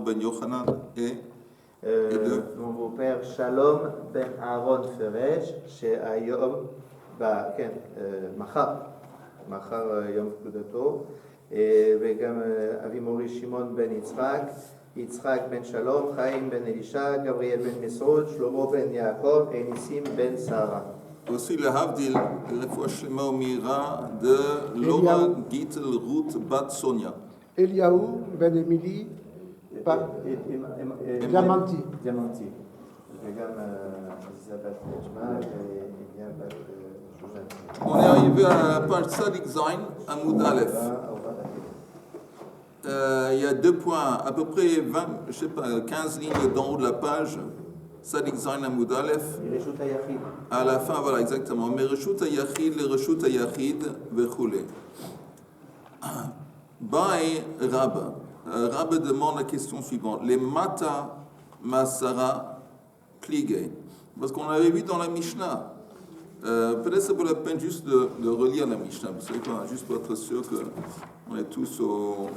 ben Yochanan et mon beau-père Shalom ben Aaron Feresh, שהיום, כן, מחר יום פקודתו, וגם אבי מורי שמעון בן יצחק, יצחק בן שלום, חיים בן אלישע, גבריאל בן מסעוד, שלמה בן יעקב, ניסים בן שרה. Aussi le Havdil, la fois Shlema Omira de Laura Gittel Ruth Bat Sonia. Eliaou ben Émilie, Diamanti. Diamanti. וגם איזבת ג'מאל ואליה בת שושן. On est arrivé à la page Sadik Zain, Amoud Aleph. Il y a 2 points, à peu près 20, je sais pas, 15 lignes d'en haut de la page. Sadik Zain Amoud Aleph. À la fin, voilà, exactement. Mais Reshut HaYachid, le Reshut HaYachid, Vechoulé. Bae Rabba. Rabba demande la question suivante. Les Mata Masara Pligé. Parce qu'on l'avait vu dans la Mishnah. Peut-être ça vaut la peine juste de relire la Mishnah. Vous savez quoi, juste pour être sûr qu'on est tous au...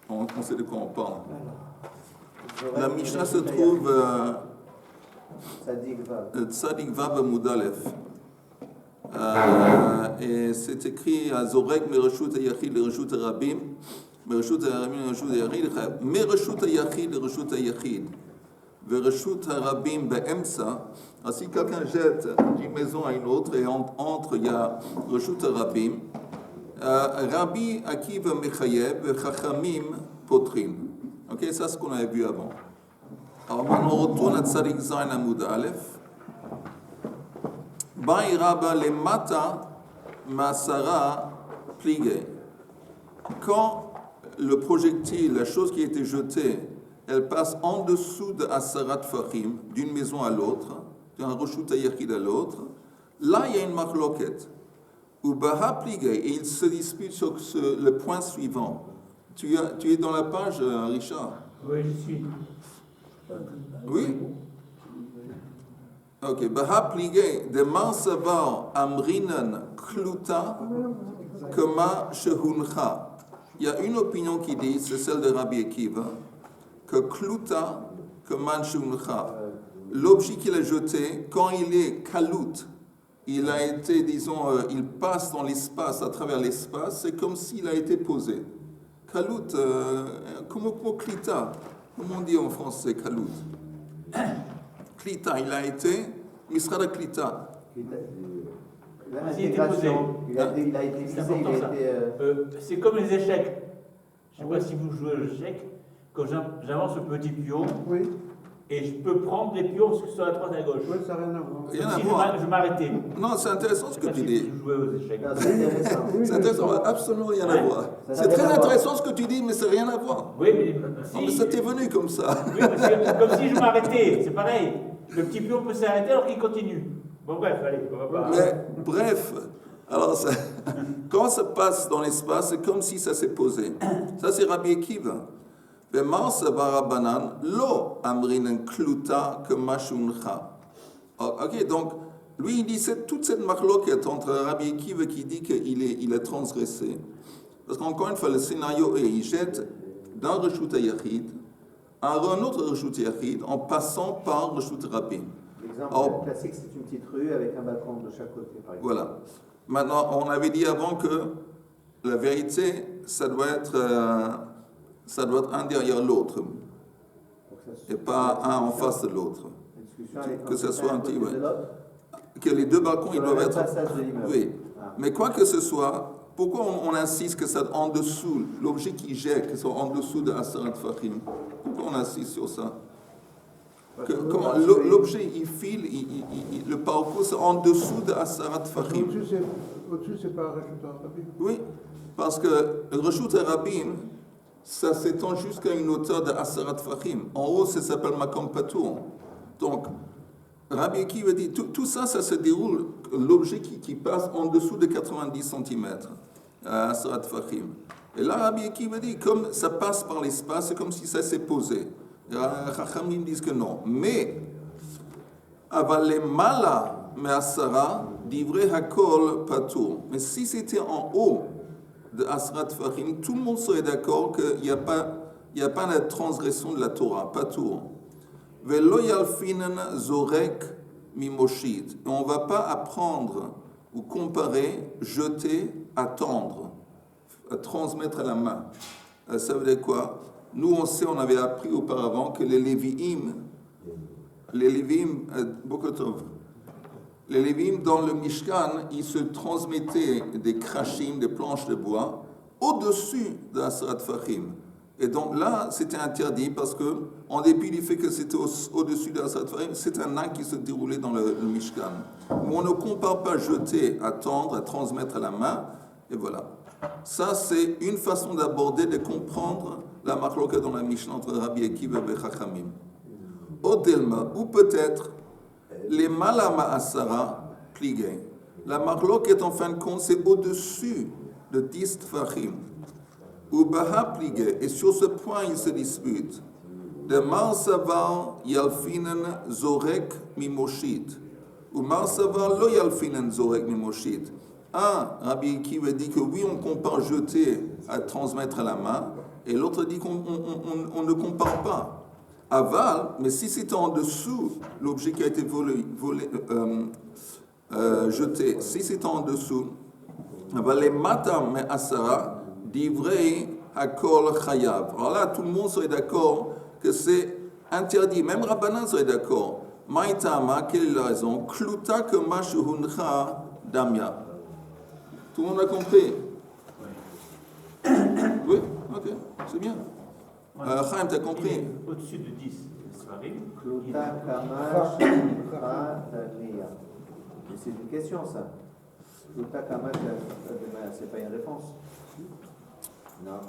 On sait de quoi on parle. La Mishnah se trouve... Tzadik Vav Moudalef. Et c'est écrit à Zorek, Mereshut HaYachid, Lereshut HaRabim, Mereshut HaRabim, Lereshut HaYachid, Mereshut HaYachid, Lereshut HaYachid, Vereshut HaRabim Be'emsa. Si quelqu'un jette d'une maison à une autre et entre, il y a Reshut HaRabim, Rabbi Akiva Mechayev, Chachamim Potrin. Ok, ça c'est ce qu'on avait vu avant. Alors maintenant, on retourne à Tzadik Zain Amoud Aleph. Ba'i Rabba le Mata Masara Pligé. Quand le projectile, la chose qui a été jetée, elle passe en dessous de Asarat Fahim, d'une maison à l'autre, d'un Reshut HaYachid à l'autre, là il y a une marloquette. Ou Baha Pligé, et il se dispute sur le point suivant. Tu es dans la page, Richard? Oui, je suis. Oui. Ok. Baha Pligé, de Mansavar Amrinan Kluta Kama Shehuncha. Il y a une opinion qui dit, c'est celle de Rabbi Akiva, que Kluta Kama Shehuncha, l'objet qu'il a jeté, quand il est Kalut, il a été, disons, il passe dans l'espace, à travers l'espace, c'est comme s'il a été posé. Kalut, comment Klita? Comment on dit en français Kalut? Klita, il a été Misrada Klita. Il a été posé. Il a été visé, c'est comme les échecs. Je ne sais pas si vous jouez aux échecs. Quand j'avance le petit pion, Oui, et je peux prendre les pions sur la droite et à gauche. oui, ça n'a rien à voir. Rien à Si voir. je m'arrêtais. Non, c'est intéressant ce que tu dis. Si vous jouez aux échecs. c'est intéressant. C'est intéressant, absolument rien à voir. Ça C'est n'a très rien à voir. intéressant ce que tu dis, mais c'est rien à voir. Oui, mais Non, mais ça t'est venu comme ça. Oui, mais c'est comme si je m'arrêtais, c'est pareil. Le petit pion peut s'arrêter alors qu'il continue. Bon, bref, allez, on va pas. Mais bref, alors quand ça passe dans l'espace, c'est comme si ça s'est posé. Ça, c'est Rabbi Akiva. V'mar Barabanan, lo amrinan kluta que mashuncha. Ok, donc, lui, il dit toute cette marloquette entre Rabbi Akiva qui dit qu'il a transgressé. Parce qu'encore une fois, le scénario est, il jette d'un Reshut HaYachid à un autre Reshut HaYachid en passant par Reshut HaRabim. L'exemple classique, c'est une petite rue avec un balcon de chaque côté, par exemple. Voilà. Maintenant, on avait dit avant que la vérité, ça doit être un derrière l'autre, et pas un en face de l'autre. Que ce soit un petit, ouais. Que les deux balcons, ils doivent être... Oui. Mais quoi que ce soit, pourquoi on insiste que c'est en dessous, l'objet qui jette, que ce soit en dessous de Asarat Fahim? Pourquoi on insiste sur ça? Comment l'objet, il file, le parcours, c'est en dessous de Asarat Fahim. Au-dessus, c'est pas Reshut HaRabim. Oui, parce que le Reshut HaRabim, ça s'étend jusqu'à une hauteur de Asarat Fahim. En haut, ça s'appelle Makom Patour. Donc, Rabbi Akiva dit, tout ça, ça se déroule, l'objet qui passe en dessous de 90 cm à Asarat Fahim. Et là, Rabbi Akiva dit, comme ça passe par l'espace, c'est comme si ça s'est posé. Chachamim disent que non. Mais, Avale Mala Me'asara, Divrei Hakol Patour. Mais si c'était en haut de Asarat Fahim, tout le monde serait d'accord qu'il n'y a il n'y a pas de transgression de la Torah, pas tout. Velo yalfinen zorek mimoshit. Et on ne va pas apprendre ou comparer, jeter, attendre, à transmettre à la main. Ça veut dire quoi? Nous, on avait appris auparavant que les Lévi'im, beaucoup de les Lévi'im dans le Mishkan, ils se transmettaient des krashim, des planches de bois, au-dessus de Asarat Fachim. Et donc là, c'était interdit parce que, en dépit du fait que c'était au-dessus de Asarat Fachim, c'est un acte qui se déroulait dans le Mishkan. Mais on ne compare pas jeter, attendre, à transmettre à la main, et voilà. Ça, c'est une façon d'aborder, de comprendre la machloka dans la Mishnah entre Rabbi Akiva et Chachamim. Odelma, ou peut-être les malama asara pligé. La machloka est en fin de compte, c'est au-dessus de 10 tfachim. Ou baha pligé, et sur ce point, ils se disputent. De mar savar yalfinen zorek mimoshit. Ou mar savar lo yalfinen zorek mimoshit. Rabbi Akiva dit que oui, on compare jeter à transmettre à la main, et l'autre dit qu'on ne compare pas. Aval, mais si c'est en dessous, l'objet qui a été jeté, si c'est en dessous, les matam mais asara, divrei hakol chayav. Alors là, tout le monde serait d'accord que c'est interdit, même Rabbanan serait d'accord. Maïtama, quelle est la raison? Kluta que mashuhuncha damya. Tout le monde a compris? Oui, ok, c'est bien. Chaim, t'as compris? Au-dessus de 10 Sfarim. Kluta kamash uncha damya. C'est une question, ça. Kluta kamash, c'est pas une réponse. Non.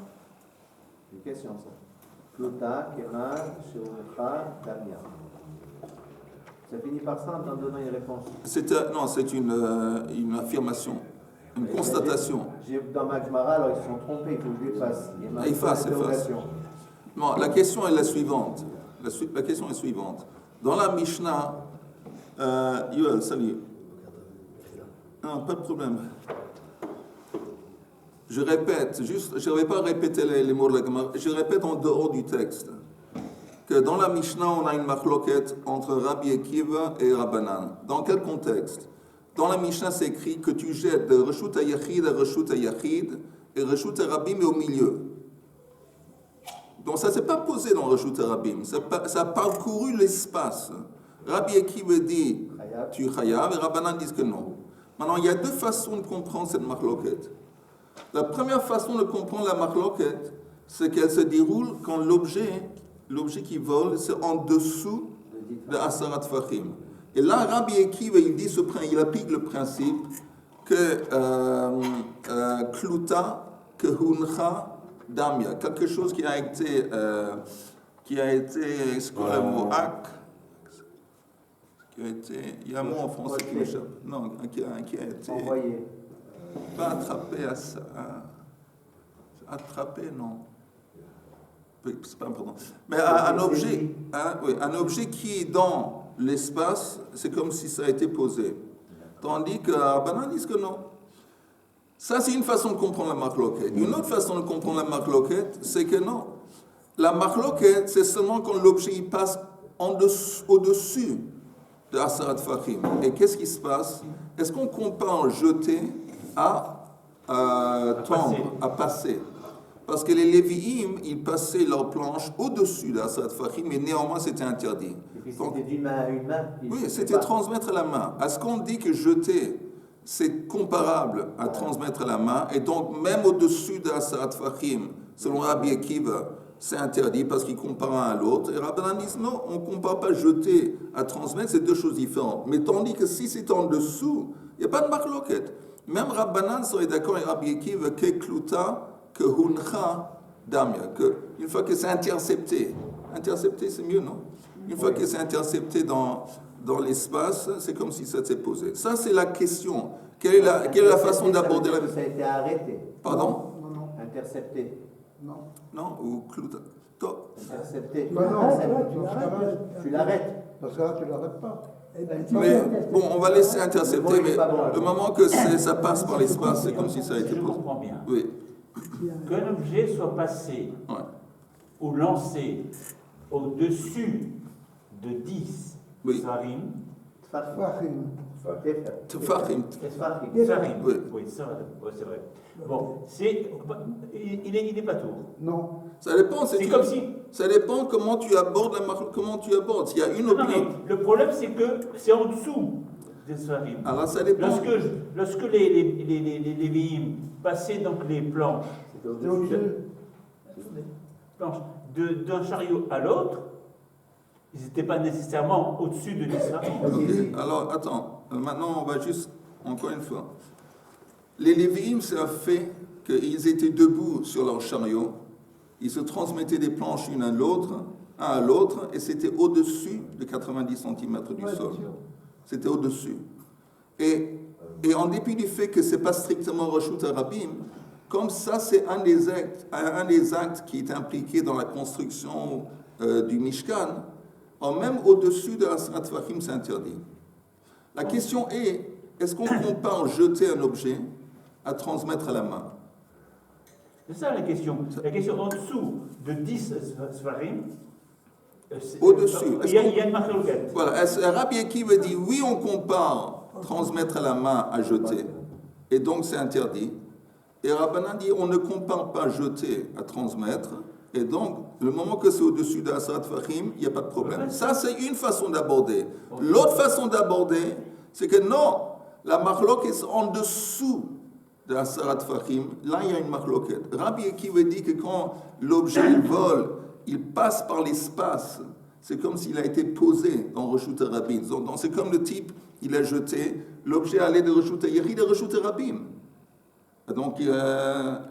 C'est une question, ça. Kluta kamash uncha damya. Ça finit par ça en donnant une réponse. Non, c'est une affirmation. Une constatation. Dans ma Gemara, alors ils se sont trompés, il faut que je l'efface. Efface. Non, la question est la suivante. La question est suivante. Dans la Mishnah, Yoel, salut. Non, pas de problème. Je répète, je ne vais pas répéter les mots de la Gemara, je répète en dehors du texte. Que dans la Mishnah, on a une machloket entre Rabbi Akiva et Rabbanan. Dans quel contexte? Dans la Mishnah, c'est écrit que tu jettes de Reshut HaYachid à Reshut HaYachid et Reshut HaRabim est au milieu. Donc ça ne s'est pas posé dans Reshut HaRabim, ça a parcouru l'espace. Rabbi Akiva dit tu chayav et Rabbanan disent que non. Maintenant, il y a deux façons de comprendre cette machloket. La première façon de comprendre la machloket, c'est qu'elle se déroule quand l'objet qui vole, c'est en dessous de Asarat Fachim. Et là, Rabbi Akiva, il applique le principe que Kluta, que Huncha, Damya, quelque chose qui a été, c'est quoi le mot, il y a un mot en français qui m'échappe. Non, qui a été envoyé. Pas attrapé à ça. Attrapé, non. C'est pas important. Mais un objet qui est dans l'espace, c'est comme si ça a été posé. Tandis que Rabbanan disent que non. Ça, c'est une façon de comprendre la machloket. Une autre façon de comprendre la machloket, c'est que non. La machloket, c'est seulement quand l'objet il passe au-dessus de Asarat Fachim. Et qu'est-ce qui se passe? Est-ce qu'on compare jeter à tendre, à passer? Parce que les Lévi'im, ils passaient leur planche au-dessus de Asarat Fachim, mais néanmoins c'était interdit. Et puis c'était d'une main à une main? Oui, c'était transmettre à la main. Est-ce qu'on dit que jeter, c'est comparable à transmettre à la main, et donc même au-dessus de Asarat Fachim, selon Rabbi Akiva, c'est interdit parce qu'il compare un à l'autre. Et Rabbanan dit non, on ne compare pas jeter à transmettre, c'est deux choses différentes. Mais tandis que si c'est en dessous, il n'y a pas de machloket. Même Rabbanan serait d'accord avec Rabbi Akiva que Kluta, que Huncha Damya, que une fois que c'est intercepté, c'est mieux, non? Une fois que c'est intercepté dans l'espace, c'est comme si ça s'est posé. Ça, c'est la question. Quelle est la façon d'aborder la... Ça a été arrêté. Pardon? Non. Intercepté. Non, ou Kluta. Intercepté. Tu l'arrêtes. Parce que là, tu ne l'arrêtes pas. Mais bon, on va laisser intercepter, mais le moment que ça passe par l'espace, c'est comme si ça a été Je posé. comprends bien. Oui. Qu'un objet soit passé ou lancer au-dessus de 10 Oui. Sfarim, Fahim. Tefachim. Sfarim, Oui. oui, c'est vrai. Bon, il est pas tout. Non. Ça dépend, C'est comme si. ça dépend comment tu abordes comment tu abordes. S'il y a une Non, opinion. mais le problème, c'est que c'est en dessous des Sfarim. Alors ça dépend. Lorsque les Lévi'im passaient donc les planches, d'un chariot à l'autre, ils n'étaient pas nécessairement au-dessus de 10 Sfarim. Ok. Alors attends, maintenant on va juste, encore une fois. Les Lévi'im, c'est un fait qu'ils étaient debout sur leur chariot, ils se transmettaient des planches une à l'autre, et c'était au-dessus de 90 cm du sol. C'était au-dessus. Et en dépit du fait que ce n'est pas strictement Reshut Harabim, comme ça, c'est un des actes qui est impliqué dans la construction du Mishkan, même au-dessus de Asrat Tvachim, c'est interdit. La question est-ce qu'on compare jeter un objet à transmettre à la main? C'est ça la question. La question en dessous de 10 Sfarim. Au-dessus. Il y a une marque. Voilà. Rabbi Akiva dit oui, on compare transmettre à la main à jeter, et donc c'est interdit. Et Rabbanan dit on ne compare pas jeter à transmettre, et donc le moment que c'est au-dessus d'Asrat Fahim, il n'y a pas de problème. Ça, c'est une façon d'aborder. L'autre façon d'aborder, c'est que non, la marloque est en dessous de Asrat Fahim. Là, il y a une marloquette. Rabbi Akiva dit que quand l'objet vole, il passe par l'espace. C'est comme s'il a été posé dans Reshut Harabim. Donc, c'est comme le type, il a jeté, l'objet allait de Reshut Yachid à Reshut Harabim. Donc, il a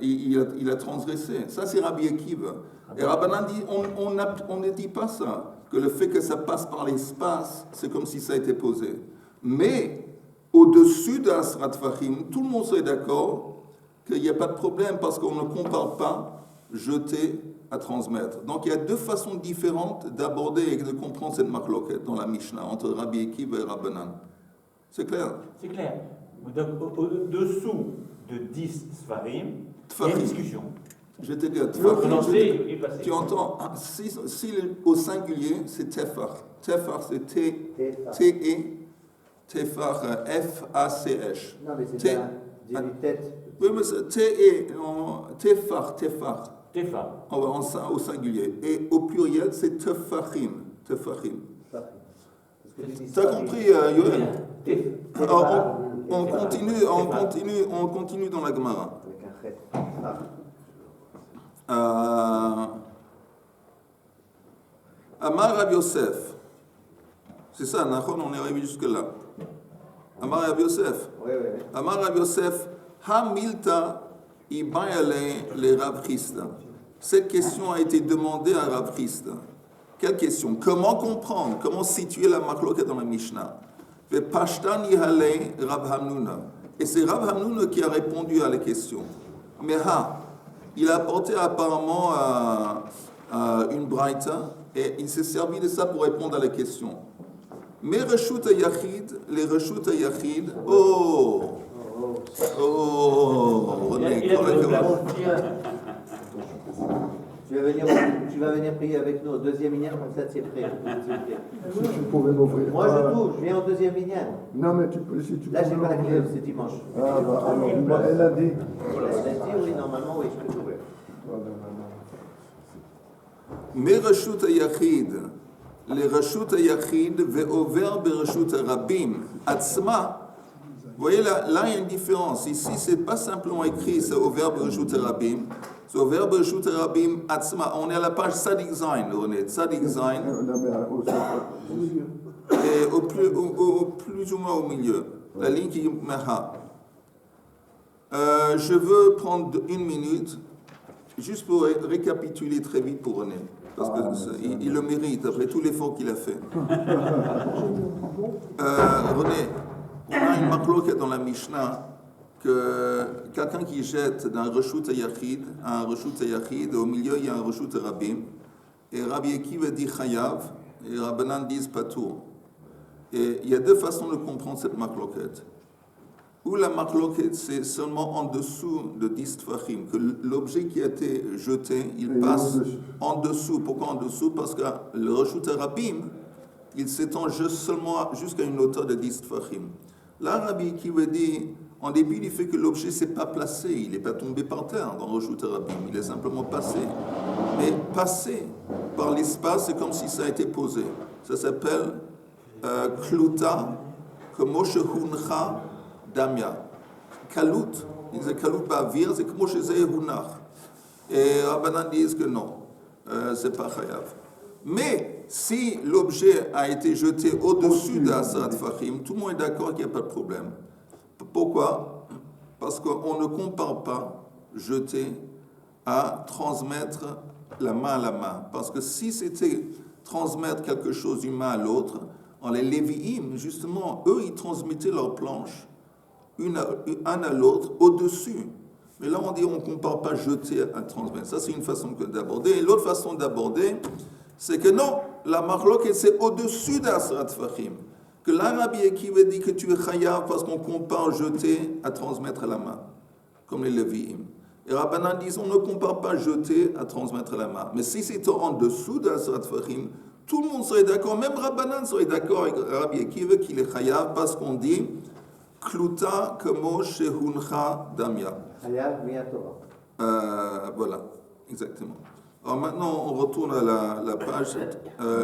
transgressé. Ça, c'est Rabbi Akiva. Et Rabbanan dit, on ne dit pas ça, que le fait que ça passe par l'espace, c'est comme si ça a été posé. Mais, au-dessus d'Asrat Fahim, tout le monde serait d'accord qu'il n'y a pas de problème parce qu'on ne compare pas jeter à transmettre. Donc il y a deux façons différentes d'aborder et de comprendre cette marloquette dans la Mishnah entre Rabbi Akiva et Rabbanan. C'est clair? C'est clair. Donc au-dessous de 10 Sfarim, il y a une discussion. Je te dis, tu entends, si au singulier, c'est Tefach. Tefach, c'est T-E, Tefach, F-A-C-H. Non, mais c'est un tête. Oui, mais c'est T-E, Tefach. Tefa. Au singulier. Et au pluriel, c'est Tefachim. T'as compris, Yoel? Alors, on continue dans la Gemara. Avec un chet. Amar Rav Yosef. C'est ça, Nachon, on est arrivé jusque-là. Amar Rav Yosef. Oui. Amar Rav Yosef. Ha milta ibayale le Rav Chisda. Cette question a été demandée à Rav Chisda. Quelle question? Comment comprendre, comment situer la marloquette dans la Mishnah? Ve pashtan yihale Rav Hamnuna. Et c'est Rav Hamnuna qui a répondu à la question. Mais il a apporté apparemment une braïta et il s'est servi de ça pour répondre à la question. Mais Reshut Yachid, les Reshut Yachid, René, Tu vas venir prier avec nous au deuxième minyan, comme ça tu es prêt. Tu pourrais m'offrir. Moi je viens au deuxième minyan. Non, mais tu peux, si tu Là j'ai peux pas la m'offrir. clé, c'est dimanche. Ah, bah, alors, elle a dit. Oui, normalement, oui, je peux t'ouvrir. Mais Reshut Yachid, les Reshut Yachid, ve'over bereshut Rabim, atzma. Vous voyez là, il y a une différence. Ici, c'est pas simplement écrit, c'est au verbe Reshut Rabim. C'est au verbe Reshut Rabim, atzma. On est à la page Tzadik Zayin, on est Tzadik Zayin. Et au plus ou moins au milieu. La ligne qui met ha. Je veux prendre une minute, juste pour récapituler très vite pour René. Parce qu'il le mérite, après tout l'effort qu'il a fait. René, on a une marloquette dans la Mishnah que quelqu'un qui jette d'un Reshut Yachid à un Reshut Yachid, au milieu il y a un Reshut Rabim, et Rabbi Akiva dit Chayav, et Rabbanan disent Patour. Et il y a deux façons de comprendre cette marloquette. où la marloquette c'est seulement en dessous de 10 tfachim, que l'objet qui a été jeté, il Et passe en dessous. en dessous. Pourquoi en dessous? Parce que le reshut harabim, il s'étend seulement jusqu'à une hauteur de 10 tfachim. Là, Rabbi Akiva dit, en dépit du fait que l'objet ne s'est pas placé, il n'est pas tombé par terre dans le reshut harabim, il est simplement passé. Mais passé par l'espace, c'est comme si ça a été posé. Ça s'appelle kluta, כמו שהונחה דמיה. קלות, אם זה קלות באוויר, זה כמו שזה הונח. רבנן disent que non, c'est pas chayav. Mais si l'objet a été jeté au-dessus d'Asarat Fahim, tout le monde est d'accord qu'il n'y a pas de problème. Pourquoi? Parce qu'on ne compare pas jeter à transmettre la main à la main. Parce que si c'était transmettre quelque chose d'une main à l'autre, en les Lévi'im, justement, eux, ils transmettaient leurs planches, un à l'autre, au-dessus. Mais là, on dit, on ne compare pas jeter à transmettre. Ça, c'est une façon d'aborder. Et l'autre façon d'aborder, c'est que non, la marloquette, c'est au-dessus d'Asrat Fahim. Que l'Arabie Akiva dit que tu es chayav parce qu'on compare jeter à transmettre à la main, comme les Lévi'im. Et Rabbanan disent, on ne compare pas jeter à transmettre à la main. Mais si c'est en dessous d'Asrat Fahim, tout le monde serait d'accord, même Rabbanan serait d'accord avec Rabbi Akiva qu'il est chayav parce qu'on dit Kluta kamo shehuncha damya. Chayav miyatorah. Voilà, exactement. Alors maintenant, on retourne à la page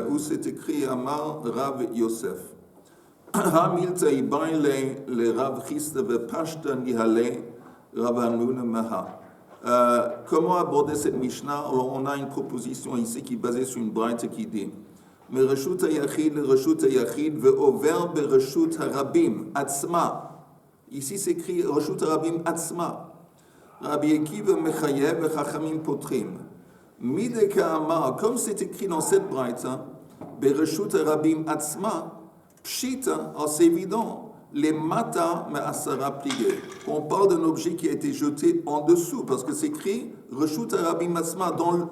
où c'est écrit Amar Rav Yosef. Hamilta ibain le Rav Chista ve pashta nihale Rav Hanuna maha. Comment aborder cette Mishnah? Alors, on a une proposition ici qui est basée sur une braïta qui dit mais reshut hayachid ve'over bereshut harabim atzma. Ici c'est écrit reshut harabim atzma. Rabbi Akiva mechayev vechachamim potrim. Mideka amar, comme c'est écrit dans cette braïta, bereshut harabim atzma, pshita, c'est évident, les mata me'asara pligé. On parle d'un objet qui a été jeté en dessous, parce que c'est écrit reshut harabim atzma dans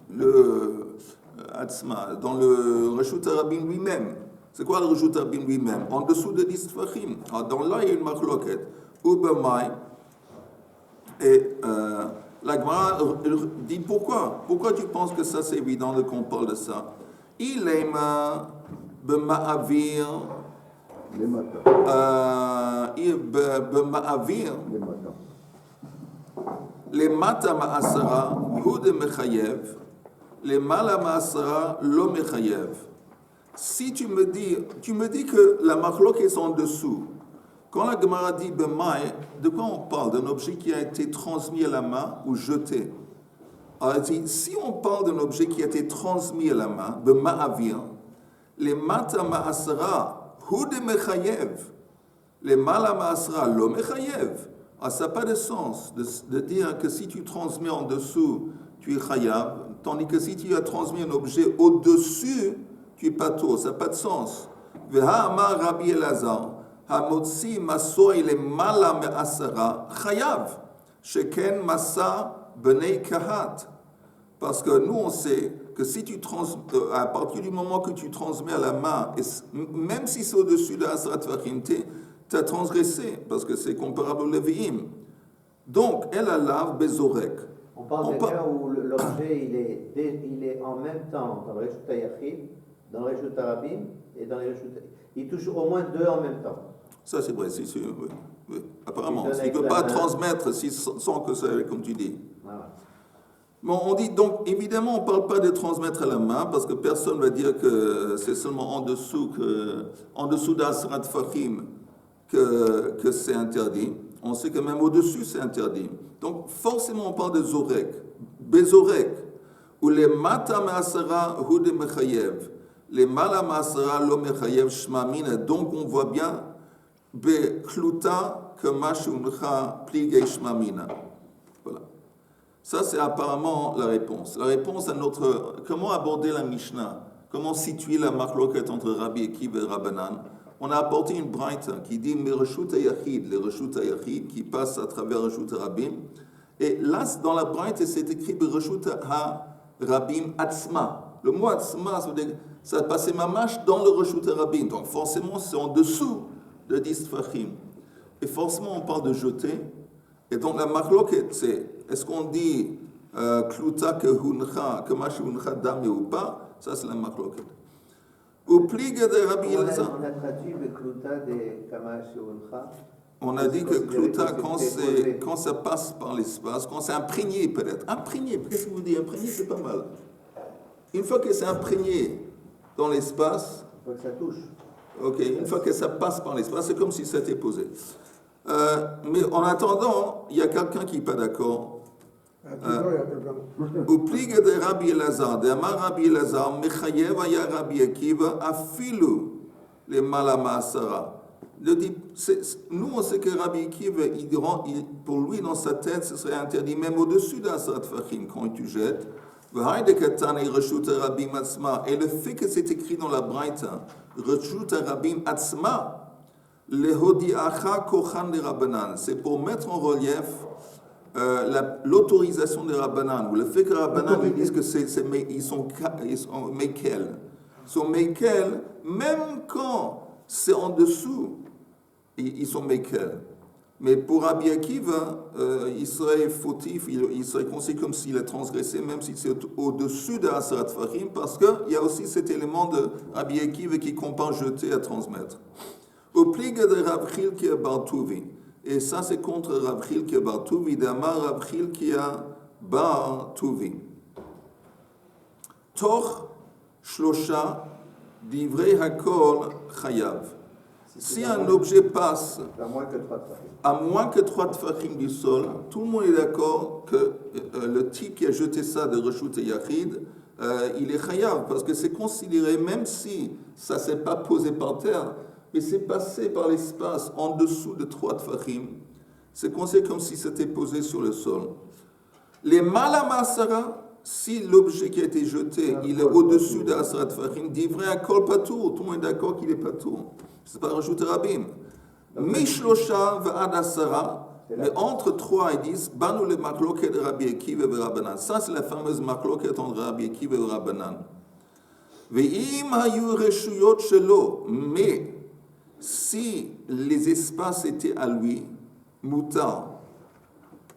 le reshut harabim lui-même. C'est quoi le reshut harabim lui-même? En dessous de 10 tfachim. Donc là, il y a une marloquette. Ubamai. Et la Gemara dit pourquoi? Pourquoi tu penses que ça c'est évident qu'on parle de ça? Il aime b'ma'avir. Les matins. B'ma'avir. Les matins. Les mata ma'asara hu de mechayev. Les mala ma'asara lo mechayev. Si tu me dis que la machlok est en dessous. Quand la Gemara dit b'mai, de quoi on parle? D'un objet qui a été transmis à la main ou jeté. Alors, si on parle d'un objet qui a été transmis à la main, b'ma'avir, les mata ma'asara hu de mechayev. Les mala ma'asara lo mechayev. Alors, ça n'a pas de sens de dire que si tu transmets en dessous, tu es chayav, tandis que si tu as transmis un objet au-dessus, tu es pato. Ça n'a pas de sens. Veha amar Rabbi Elazar, hamotzi masoy le mala me'asara chayav, sheken masa bnei kahat. Parce que nous, on sait que si tu à partir du moment que tu transmets à la main, et même si c'est au-dessus de Asrat Fahim, tu as transgressé, parce que c'est comparable au Lévi'im. Donc, elle a lave bezorek. On parle d'un cas où l'objet il est en même temps dans le reshut hayachid, dans le reshut harabim et dans le reshut. Il touche au moins deux en même temps. Ça, c'est vrai, c'est sûr. Oui, oui. Apparemment, il ne peut pas transmettre sans que ça, comme tu dis. Voilà. Bon, on dit donc, évidemment, on ne parle pas de transmettre à la main, parce que personne ne va dire que c'est seulement en dessous d'Asrat Fahim que c'est interdit. On sait que même au-dessus, c'est interdit. Donc, forcément, on parle de Zorek, Bezorek, ou les Mata Ma'asara Hu de Mechayev, les Mala Ma'asara Lo Mechayev Shmamina. Donc, on voit bien Be Kluta Kamashuncha Pligei Shmamina. Voilà. Ça, c'est apparemment la réponse. La réponse à notre... Comment aborder la Mishnah? Comment situer la marloquette entre Rabbi Akiva et Rabbanan? On a apporté une braïta qui dit les reshut hayachid qui passe à travers reshut harabim. Et là, dans la braïta, c'est écrit reshut harabim atzma. Le mot atzma, ça passait mamash dans le reshut harabim. Donc forcément, c'est en dessous de 10 tfachim. et forcément on parle de jeter. Et donc la marloquette, c'est est-ce qu'on dit kluta que huncha, que mashi huncha dame ou pas? Ça c'est la marloquette. Au pligue de Rabbi Elazar. On a traduit le kluta de kamash uncha. On a dit que kluta, quand ça passe par l'espace, quand c'est imprégné peut-être. Imprégné, qu'est-ce que vous dites? Imprégné, c'est pas mal. Une fois que c'est imprégné dans l'espace, Il faut que ça touche. ok, une fois que ça passe par l'espace, c'est comme si ça était posé. Mais en attendant, il y a quelqu'un qui n'est pas d'accord. Au pligue de Rabbi Elazar, de Amar Rabbi Elazar, Mechayev aya Rabbi Akiva, afilu les malamasara. Nous, on sait que Rabbi Akiva, pour lui, dans sa tête, ce serait interdit, même au-dessus d'Asrat Fachim, quand tu jettes. Et le fait que c'est écrit dans la Braïta, Reshut Rabim Atzma, c'est pour mettre en relief l'autorisation des Rabbanan, ou le fait que les Rabbanan ils disent que ils sont Mekel. Ils sont Mekel, même quand c'est en dessous, ils sont Mekel. Mais pour Rabbi Akiva, il serait fautif, il serait considéré comme s'il a transgressé, même si c'est au-dessus de Asrat Fachim, parce qu'il y a aussi cet élément de Rabbi Akiva qui compare jeter à transmettre. Au pligue de Rav Chilkia bar Tuvi. Et ça, c'est contre Rav Chilkia bar Tuvi, d'Amar Rav Chilkia bar Tuvi. Toch shlosha divrei hakol chayav. Si un objet passe à moins que 3 tfachim du sol, tout le monde est d'accord que le type qui a jeté ça de Reshut et Yachid, il est chayav, parce que c'est considéré, même si ça ne s'est pas posé par terre, mais c'est passé par l'espace en dessous de 3 tfachim, c'est considéré comme si c'était posé sur le sol. Les malamasara, si l'objet qui a été jeté, il est au-dessus de Asrat Fachim, divrei hakol patour, tout le monde est d'accord qu'il est patour. C'est pas Reshut Rabim. Mishlosha v'ad asara, mais entre 3 et 10, banu le makloket de Rabbi Akiva et Rabbanan. Ça, c'est la fameuse makloket entre Rabbi Akiva et Rabbanan. Ve'im hayu reshuyot shelo, mais si les espaces étaient à lui, mutar.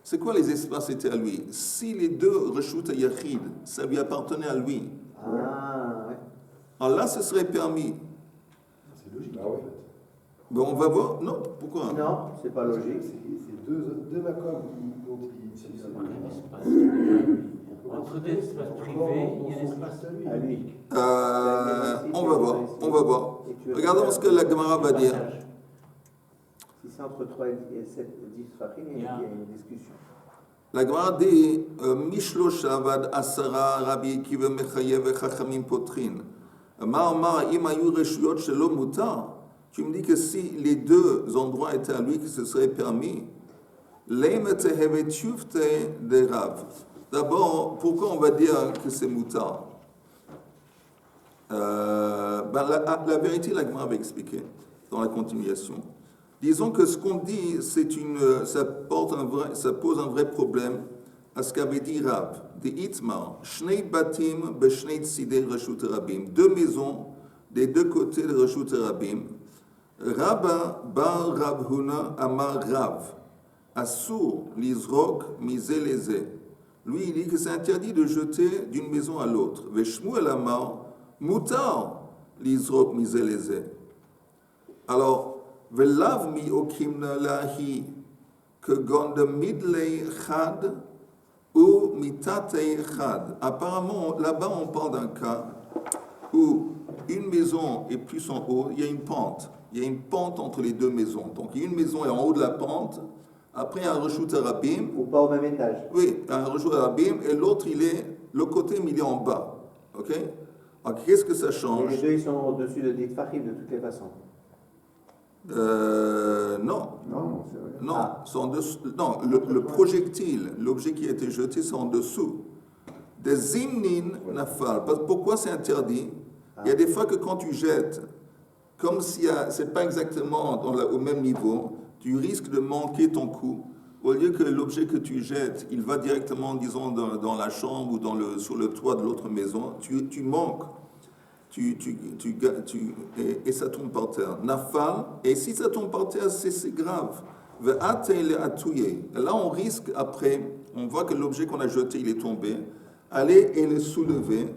C'est quoi les espaces étaient à lui? Si les 2 Reshut et Yachid, ça lui appartenait à lui. Alors là, ce serait permis. C'est logique. Ah ouais. Bon, on va voir. Non, pourquoi? Non, c'est pas logique. C'est deux macomes dont il utilise. Entre des espaces privés, il y a un espace à lui. On va voir. Regardons ce que la Gemara va dire. Si c'est entre 3 et 7, 10 fachim, il y a une discussion. La Gemara dit Mishlosha vad asara Rabbi Akiva mechayev chachamim potrin. Mar im hayu reshuyot shelo mutar. Tu me dis que si les 2 endroits étaient à lui, que ce serait permis. De Rav. D'abord, pourquoi on va dire que c'est mutar? La vérité, la Gemara va expliquer dans la continuation. Disons que ce qu'on dit, ça pose un vrai problème à ce qu'avait dit Rav. De Itmar, Shnei Batim Beshnei Tzidei Reshut Rabim. 2 maisons des 2 côtés de Reshut Rabim. Rabba bar Rav Huna Amar Rav. Assur lizrok misé lezé. Lui, il dit que c'est interdit de jeter d'une maison à l'autre. Veshmuel Amar mutar lizrok misé lezé. Alors, velav mi okimna lahi que gonda midlei chad ou mitatei chad. Apparemment, là-bas, on parle d'un cas où une maison est plus en haut, il y a une pente. Il y a une pente entre les 2 maisons. Donc, une maison est en haut de la pente, après un Reshut Rabim. Ou pas au même étage. Oui, un Reshut Rabim, et l'autre, le côté, mais il est en bas. Ok? Alors, qu'est-ce que ça change? Et les 2, ils sont au-dessus de 10 fachim de toutes les façons. Non. Non, c'est vrai. Non, c'est en dessous. Non, le projectile, l'objet qui a été jeté, c'est en dessous. Des zimnin nafal. Pourquoi c'est interdit? Il y a des fois que quand tu jettes, comme si c'est pas exactement au même niveau, tu risques de manquer ton coup. Au lieu que l'objet que tu jettes, il va directement, disons, dans la chambre ou sur le toit de l'autre maison, tu manques. Et ça tombe par terre. Nafal, et si ça tombe par terre, c'est grave. Ve'ate le'atouye. Et là, on risque, après, on voit que l'objet qu'on a jeté, il est tombé, aller et le soulever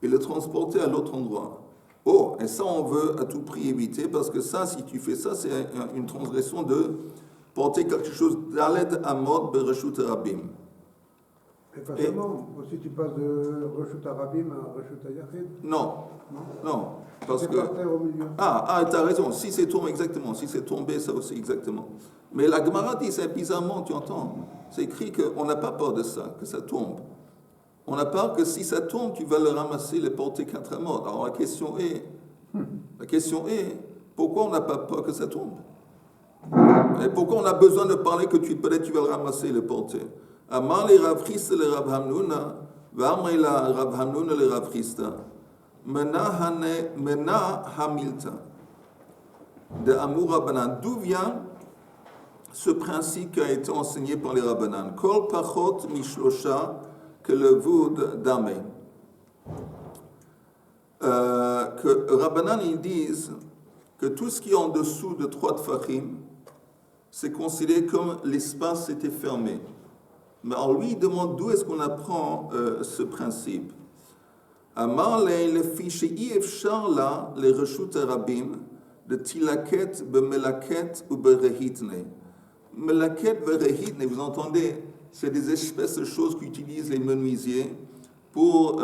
et le transporter à l'autre endroit. Oh, et ça, on veut à tout prix éviter, parce que ça, si tu fais ça, c'est une transgression de porter quelque chose d'aled amod bereshut rabim. Et pas seulement, aussi tu passes de Reshut Arabim à Reshut Yachid. Non, non, parce C'est que... par terre au milieu. t'as raison, si c'est tombé, exactement, si c'est tombé, ça aussi, exactement. Mais la Gemara dit, c'est bizarrement, tu entends, c'est écrit qu'on n'a pas peur de ça, que ça tombe. On a peur que si ça tombe, tu vas le ramasser, le porter contre la mort. Alors la question est, pourquoi on n'a pas peur que ça tombe? Et pourquoi on a besoin de parler que peut-être tu vas le ramasser, le porter? Amar les Rav Chisda le Rav Hamnuna, V'amar la Rav Hamnuna le Rav Chisda, Mena Hamilta, de Amur Rabbanan. D'où vient ce principe qui a été enseigné par les Rabbanan? Kol pachot mishlosha, que le voud d'Amé. Que Rabbanan, ils disent que tout ce qui est en dessous de 3 tfachim, c'est considéré comme l'espace était fermé. Mais alors lui, il demande d'où est-ce qu'on apprend ce principe. Amar le fiche ifshar la le reshut arabim de tilaket bemelaket ou berehitne. Melaket berehitne, vous entendez, c'est des espèces de choses qu'utilisent les menuisiers pour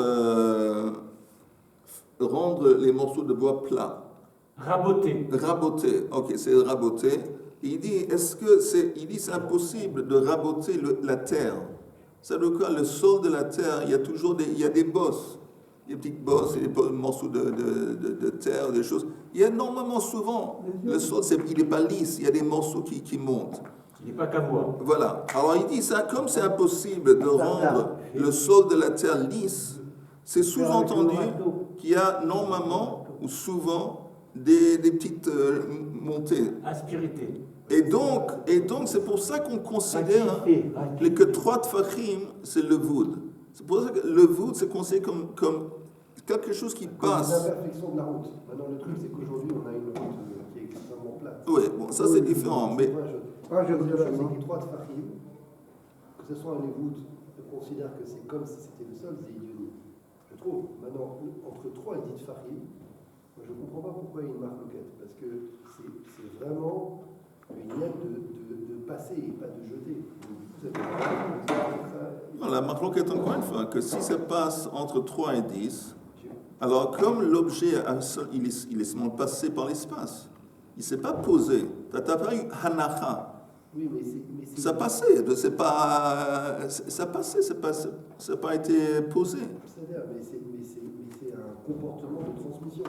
rendre les morceaux de bois plats. Raboter. Raboter, ok, c'est raboter. Il dit, c'est impossible de raboter la terre. Ça veut dire quoi? Le sol de la terre, il y a toujours des bosses, des petites bosses, des morceaux de terre, des choses. Il y a normalement souvent, le sol, il n'est pas lisse, il y a des morceaux qui montent. Il n'est pas qu'à voir. Voilà. Alors il dit ça, comme c'est impossible de rendre le sol de la terre lisse, c'est sous-entendu qu'il y a normalement ou souvent des petites montées. Aspérité. Et donc c'est pour ça qu'on considère que 3 tfachim, c'est le voud. C'est pour ça que le voud, c'est considéré comme quelque chose qui passe. C'est l'imperfection de la route. Maintenant, le truc, c'est qu'aujourd'hui, on a une route qui est extrêmement plate. Oui, bon, ça c'est différent. Mais La chose, c'est que 3 tfachim, que ce soit un voûtes, on considère que c'est comme si c'était le sol, c'est idiot. Je trouve. Maintenant, entre 3 et 10 tfachim, je ne comprends pas pourquoi il y a une marloquette. Parce que c'est vraiment une aide de passer et pas de jeter. non, la marloquette, encore une fois, que si ça passe entre 3 et 10, alors comme l'objet, il est seulement passé par l'espace, il ne s'est pas posé. Tu n'as pas eu hanacha. Oui, mais c'est... Ça passait, ça passait, ça n'a pas été posé. C'est-à-dire, mais c'est un comportement de transmission.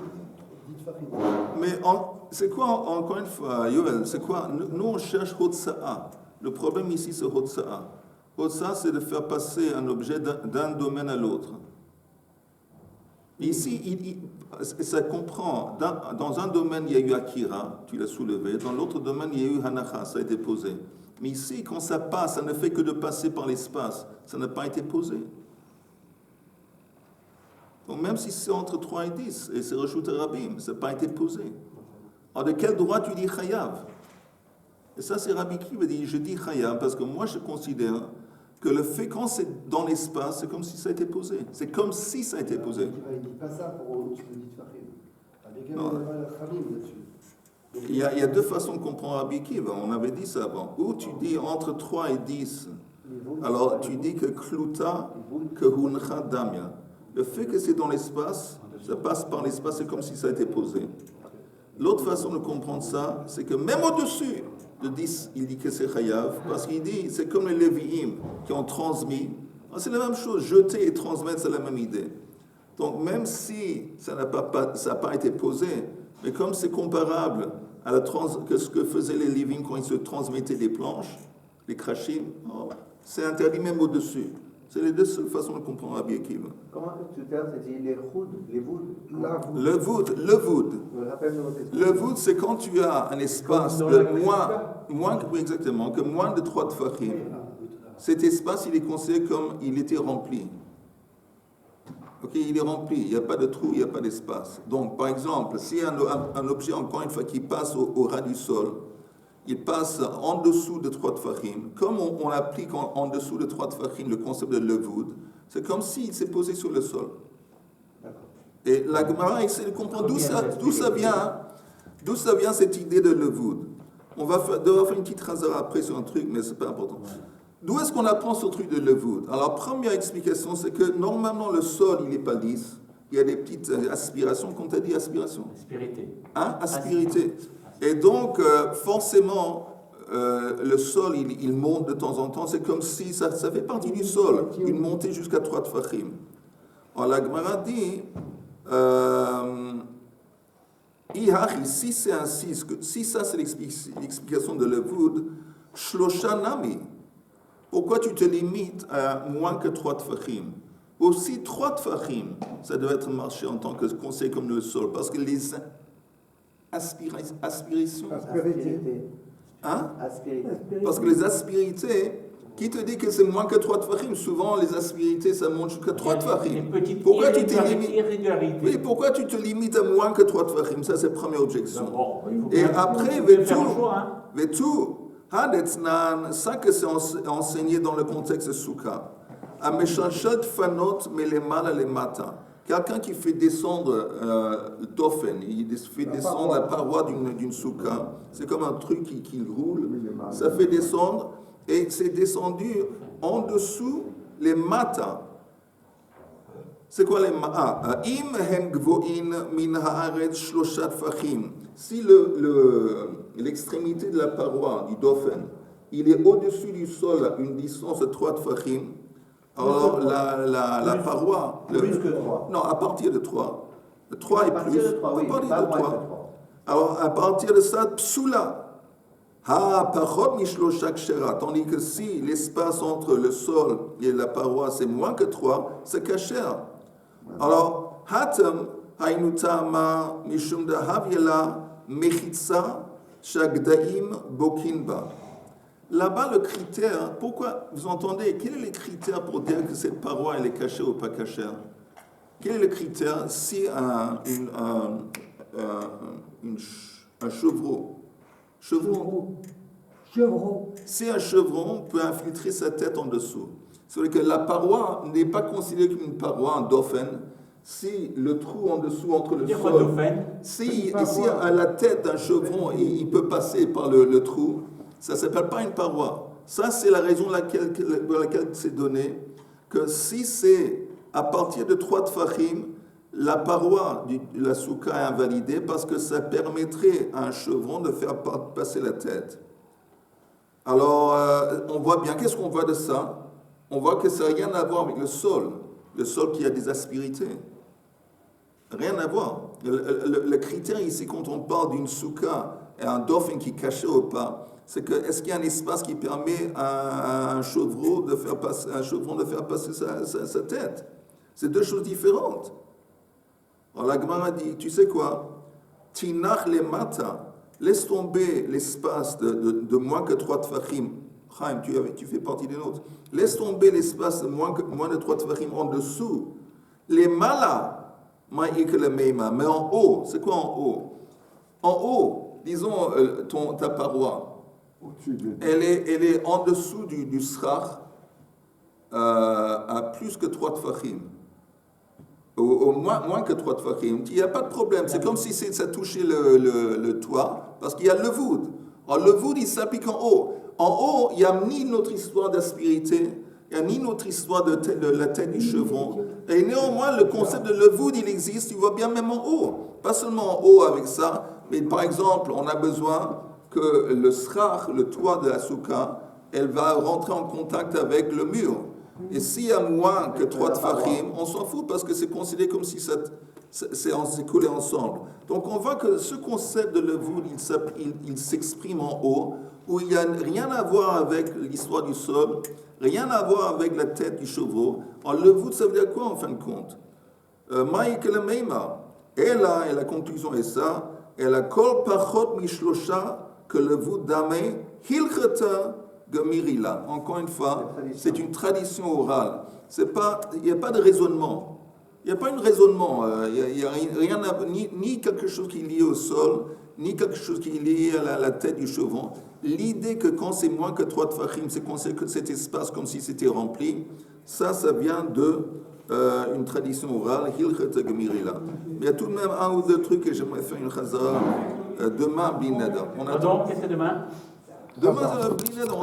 Dites Farid. Mais c'est quoi, encore une fois, Yoel, c'est quoi? Nous, on cherche Hotsa'a. Le problème ici, c'est Hotsa'a. Hotsa'a, c'est de faire passer un objet d'un domaine à l'autre. Ici, ça comprend, dans un domaine, il y a eu Akira, tu l'as soulevé, dans l'autre domaine, il y a eu Hanacha, ça a été posé. Mais ici, quand ça passe, ça ne fait que de passer par l'espace, ça n'a pas été posé. Donc même si c'est entre 3 et 10, et c'est Reshut Rabim, ça n'a pas été posé. Alors de quel droit tu dis Chayav? Et ça, c'est Rabbi qui veut dire, je dis Chayav, parce que moi, je considère que le fait quand c'est dans l'espace, c'est comme si ça a été posé. C'est comme si ça a été posé. Il ne dit pas ça pour ce que dit Farid. Avec un Khamim là-dessus. Il y a 2 façons de comprendre Rabbi Kiva. On avait dit ça avant. Ou tu dis entre 3 et 10, alors tu dis que Kluta, que Huncha Damya. Le fait que c'est dans l'espace, ça passe par l'espace, c'est comme si ça a été posé. L'autre façon de comprendre ça, c'est que même au-dessus de 10, il dit que c'est Chayav, parce qu'il dit, c'est comme les Lévi'im qui ont transmis. Alors, c'est la même chose, jeter et transmettre, c'est la même idée. Donc même si ça n'a pas été posé, mais comme c'est comparable à que ce que faisaient les Lévi'im quand ils se transmettaient des planches, les krashim, c'est interdit même au-dessus. C'est les 2 seules façons de comprendre Rabbi Akiva. Comment tout à l'heure, tu as dit les voûtes? Le voud. Le voud, c'est quand tu as un espace de moins que moins de 3 tfachim. Cet espace, il est considéré comme il était rempli. Ok, il est rempli, il n'y a pas de trou, il n'y a pas d'espace. Donc, par exemple, s'il y a un objet, encore une fois, qui passe au ras du sol, il passe en dessous de 3 tfachim. Comme on applique en dessous de 3 tfachim le concept de levoud, c'est comme s'il s'est posé sur le sol. Et la Gemara essaie de comprendre d'où ça vient cette idée de levoud. On va devoir faire une petite rasera après sur un truc, mais c'est pas important. D'où est-ce qu'on apprend ce truc de levoud? Alors, première explication, c'est que normalement le sol, il n'est pas lisse. Il y a des petites aspirations, qu'on t'a dit aspiration? Aspérité. Hein? Aspérité. Et donc, forcément, le sol, il monte de temps en temps. C'est comme si ça fait partie du sol. Il montait jusqu'à 3 tfachim. Alors, la Gemara dit, si c'est ainsi, si ça c'est l'explication de levoud, shlosha nami. Pourquoi tu te limites à moins que 3 tfachim? Aussi 3 tfachim, ça doit être marché en tant que conseil comme le sol, parce que les aspirations... Hein? Parce que les aspérités, qui te dit que c'est moins que 3 tfachim? Souvent, les aspérités, ça monte jusqu'à 3 tfachim. Pourquoi tu te limites à moins que 3 tfachim? Ça, c'est la première objection. Et après, Vetou, Hadetznan, ça que c'est enseigné dans le contexte de Souka. Ameshachat fanot melemal alemata. Quelqu'un qui fait descendre d'offen, il fait descendre la paroi d'une souka, c'est comme un truc qui roule, ça fait descendre, et c'est descendu en dessous les mata. C'est quoi les mata? Im hen gvoin min haaretz shloshat fachim. Si l'extrémité de la paroi du dauphin, il est au-dessus du sol à une distance de 3 tfachim, alors la paroi... Plus que 3. Non, à partir de 3. Le 3 est plus. À partir de 3. Alors, à partir de ça, psoula. Ha, pachot mishloshak shera. Tandis que si l'espace entre le sol et la paroi, c'est moins que 3, c'est kasher. Alors, hatem, hainutama, mishum da haviela, mechitsa, shagdaim, bokinba. Là-bas, le critère, pourquoi, vous entendez, quel est le critère pour dire que cette paroi, elle est cachée ou pas cachée? Quel est le critère si un chevreau, si un chevron peut infiltrer sa tête en dessous, c'est-à-dire que la paroi n'est pas considérée comme une paroi, un dauphin, si le trou en dessous entre le sol, si à la tête d'un chevron, il peut passer par le trou, ça ne s'appelle pas une paroi. Ça, c'est la raison pour laquelle c'est donné que si c'est à partir de 3 tfachim, la paroi de la souka est invalidée parce que ça permettrait à un chevron de faire passer la tête. Alors, on voit bien, qu'est-ce qu'on voit de ça? On voit que ça n'a rien à voir avec le sol qui a des aspérités. Rien à voir. Le critère ici, quand on parle d'une souka et un dauphin qui est caché ou pas, c'est que est-ce qu'il y a un espace qui permet à un chevreau de faire passer sa tête? C'est 2 choses différentes. Alors la Gemara dit, tu sais quoi? Tinach le mata, laisse tomber l'espace de moins que 3 tfachim. Chaim, tu fais partie des nôtres. Laisse tomber l'espace de moins de 3 tfachim en dessous. Les malas, ma'ik le meima. Mais en haut, c'est quoi en haut? En haut, disons ta paroi. Elle est en dessous du srach à plus que 3 tfachim. Au moins que 3 tfachim. Il n'y a pas de problème. C'est comme si ça touchait le toit, parce qu'il y a le voud. Alors le voud, il s'applique en haut. En haut, il n'y a ni notre histoire d'aspérité, il n'y a ni notre histoire de la tête du chevron. Et néanmoins, le concept de le voud, il existe, tu vois bien, même en haut. Pas seulement en haut avec ça, mais par exemple, on a besoin que le srach, le toit de la souka, elle va rentrer en contact avec le mur. Et s'il y a moins que 3 tfachim, on s'en fout parce que c'est considéré comme si c'est collé ensemble. Donc on voit que ce concept de levoud, il s'exprime en haut, où il n'y a rien à voir avec l'histoire du sol, rien à voir avec la tête du chevreau. Alors levoud, ça veut dire quoi en fin de compte? Maïk le meima. Et la conclusion est ça. Et la kol pachot mishlosha que levoud damé hilchata gemirila. Encore une fois, c'est une tradition orale. Il n'y a pas de raisonnement. Il n'y a pas de raisonnement. Il n'y a rien ni quelque chose qui est lié au sol, ni quelque chose qui est lié à la tête du chevron. L'idée que quand c'est moins que 3 tfachim, c'est qu'on sait que cet espace comme si c'était rempli, ça vient de une tradition orale, Hilchet Gemirila. Mais il y a tout de même un ou deux trucs que j'aimerais faire une chazara demain, Bli Neder. Pardon, qu'est-ce que demain? Demain, Bli Neder,